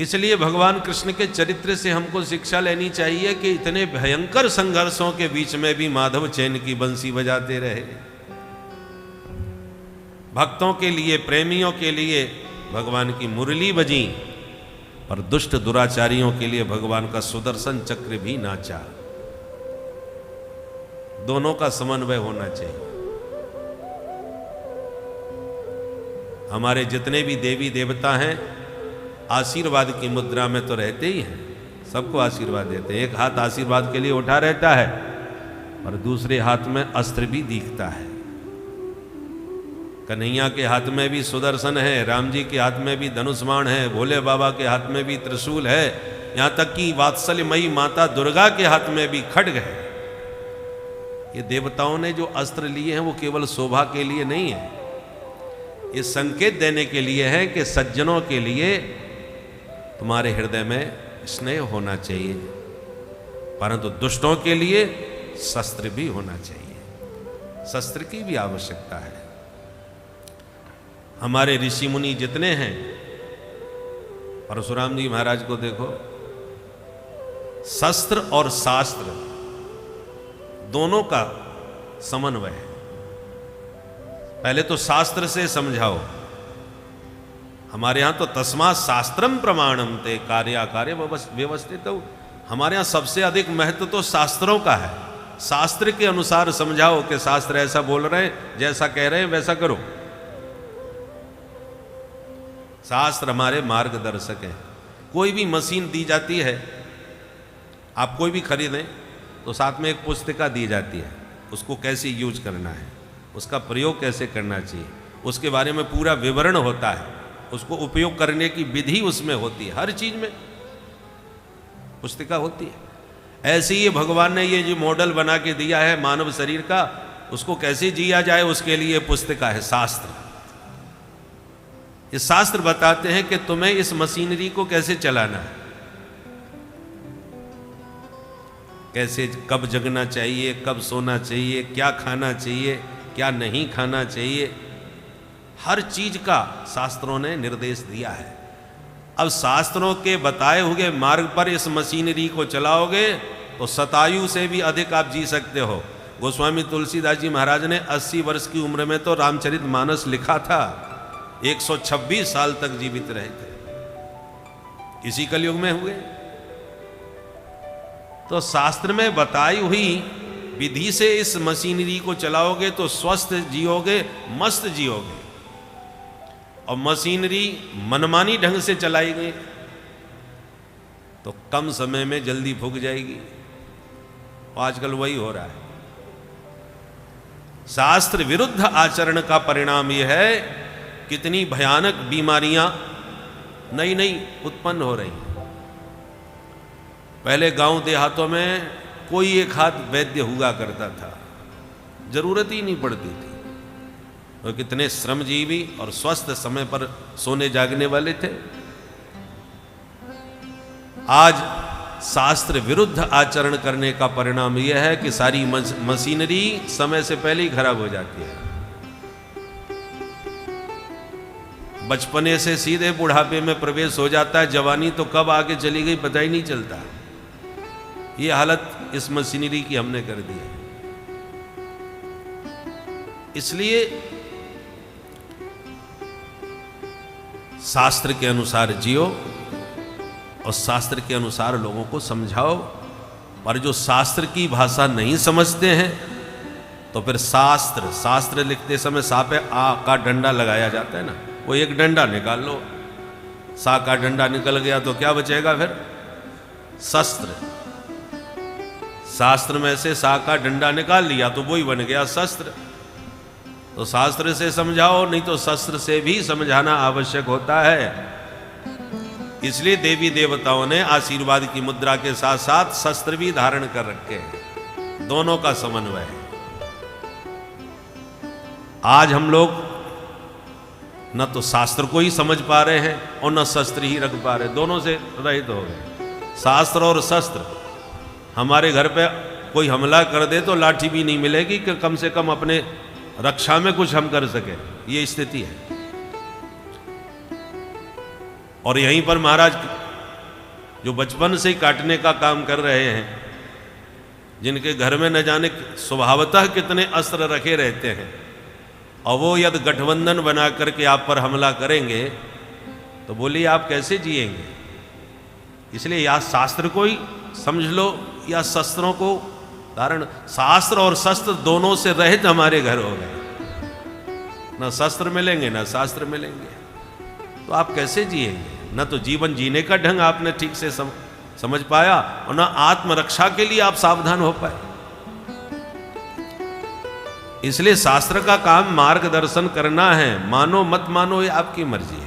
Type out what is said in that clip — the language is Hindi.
इसलिए भगवान कृष्ण के चरित्र से हमको शिक्षा लेनी चाहिए कि इतने भयंकर संघर्षों के बीच में भी माधव चैन की बंसी बजाते रहे। भक्तों के लिए, प्रेमियों के लिए भगवान की मुरली बजी, और दुष्ट दुराचारियों के लिए भगवान का सुदर्शन चक्र भी नाचा। दोनों का समन्वय होना चाहिए। हमारे जितने भी देवी देवता हैं आशीर्वाद की मुद्रा में तो रहते ही हैं, सबको आशीर्वाद देते हैं। एक हाथ आशीर्वाद के लिए उठा रहता है और दूसरे हाथ में अस्त्र भी दिखता है। कन्हैया के हाथ में भी सुदर्शन है, राम जी के हाथ में भी धनुष्मान है, भोले बाबा के हाथ में भी त्रिशूल है, यहां तक कि वात्सल्यमयी माता दुर्गा के हाथ में भी खड्ग है। ये देवताओं ने जो अस्त्र लिए हैं वो केवल शोभा के लिए नहीं है, ये संकेत देने के लिए है कि सज्जनों के लिए तुम्हारे हृदय में स्नेह होना चाहिए, परंतु दुष्टों के लिए शस्त्र भी होना चाहिए। शस्त्र की भी आवश्यकता है। हमारे ऋषि मुनि जितने हैं, परशुराम जी महाराज को देखो, शस्त्र और शास्त्र दोनों का समन्वय है। पहले तो शास्त्र से समझाओ। हमारे यहां तो तस्मात् शास्त्रम प्रमाणम ते कार्याकार्य व्यवस्थित। हमारे यहां सबसे अधिक महत्व तो शास्त्रों का है। शास्त्र के अनुसार समझाओ कि शास्त्र ऐसा बोल रहे हैं, जैसा कह रहे हैं वैसा करो। शास्त्र हमारे मार्गदर्शक हैं। कोई भी मशीन दी जाती है, आप कोई भी खरीदें तो साथ में एक पुस्तिका दी जाती है, उसको कैसे यूज करना है, उसका प्रयोग कैसे करना चाहिए, उसके बारे में पूरा विवरण होता है, उसको उपयोग करने की विधि उसमें होती है। हर चीज में पुस्तिका होती है। ऐसे ही भगवान ने ये जो मॉडल बना के दिया है मानव शरीर का, उसको कैसे जिया जाए उसके लिए पुस्तिका है, शास्त्र। ये शास्त्र बताते हैं कि तुम्हें इस मशीनरी को कैसे चलाना है, कैसे, कब जगना चाहिए, कब सोना चाहिए, क्या खाना चाहिए, क्या नहीं खाना चाहिए, हर चीज का शास्त्रों ने निर्देश दिया है। अब शास्त्रों के बताए हुए मार्ग पर इस मशीनरी को चलाओगे तो शतायु से भी अधिक आप जी सकते हो। गोस्वामी तुलसीदास जी महाराज ने 80 वर्ष की उम्र में तो रामचरितमानस लिखा था, 126 साल तक जीवित रहे थे, इसी कलयुग में हुए। तो शास्त्र में बताई हुई विधि से इस मशीनरी को चलाओगे तो स्वस्थ जियोगे, मस्त जियोगे। और मशीनरी मनमानी ढंग से चलाई गई तो कम समय में जल्दी फूक जाएगी। आजकल वही हो रहा है। शास्त्र विरुद्ध आचरण का परिणाम यह है कितनी भयानक बीमारियां नई नई उत्पन्न हो रही हैं। पहले गांव देहातों में कोई एक हाथ वैद्य हुआ करता था, जरूरत ही नहीं पड़ती थी। तो कितने श्रमजीवी और स्वस्थ समय पर सोने जागने वाले थे। आज शास्त्र विरुद्ध आचरण करने का परिणाम यह है कि सारी मशीनरी समय से पहले ही खराब हो जाती है। बचपने से सीधे बुढ़ापे में प्रवेश हो जाता है, जवानी तो कब आगे चली गई पता ही नहीं चलता। ये हालत इस मशीनरी की हमने कर दी है। इसलिए शास्त्र के अनुसार जियो और शास्त्र के अनुसार लोगों को समझाओ। और जो शास्त्र की भाषा नहीं समझते हैं तो फिर शास्त्र लिखते समय सा पे आ का डंडा लगाया जाता है ना, वो एक डंडा निकाल लो। सा का डंडा निकल गया तो क्या बचेगा फिर? शस्त्र। शास्त्र में से सा का डंडा निकाल लिया तो वही बन गया शस्त्र। तो शास्त्र से समझाओ, नहीं तो शस्त्र से भी समझाना आवश्यक होता है। इसलिए देवी देवताओं ने आशीर्वाद की मुद्रा के साथ साथ शस्त्र भी धारण कर रखे हैं। दोनों का समन्वय है। आज हम लोग न तो शास्त्र को ही समझ पा रहे हैं और न शस्त्र ही रख पा रहे, दोनों से रहित हो गए। शास्त्र और शस्त्र, हमारे घर पे कोई हमला कर दे तो लाठी भी नहीं मिलेगी कि कम से कम अपने रक्षा में कुछ हम कर सके, ये स्थिति है। और यहीं पर महाराज जो बचपन से ही काटने का काम कर रहे हैं, जिनके घर में न जाने स्वभावतः कितने अस्त्र रखे रहते हैं, और वो यदि गठबंधन बना करके आप पर हमला करेंगे तो बोलिए आप कैसे जिएंगे। इसलिए या शास्त्र को ही समझ लो या शस्त्रों को धारण। शास्त्र और शस्त्र दोनों से रहित हमारे घर हो गए, ना शस्त्र मिलेंगे ना शास्त्र मिलेंगे, तो आप कैसे जिएंगे। न तो जीवन जीने का ढंग आपने ठीक से समझ पाया, और न आत्मरक्षा के लिए आप सावधान हो पाए। इसलिए शास्त्र का काम मार्गदर्शन करना है, मानो मत मानो ये आपकी मर्जी है।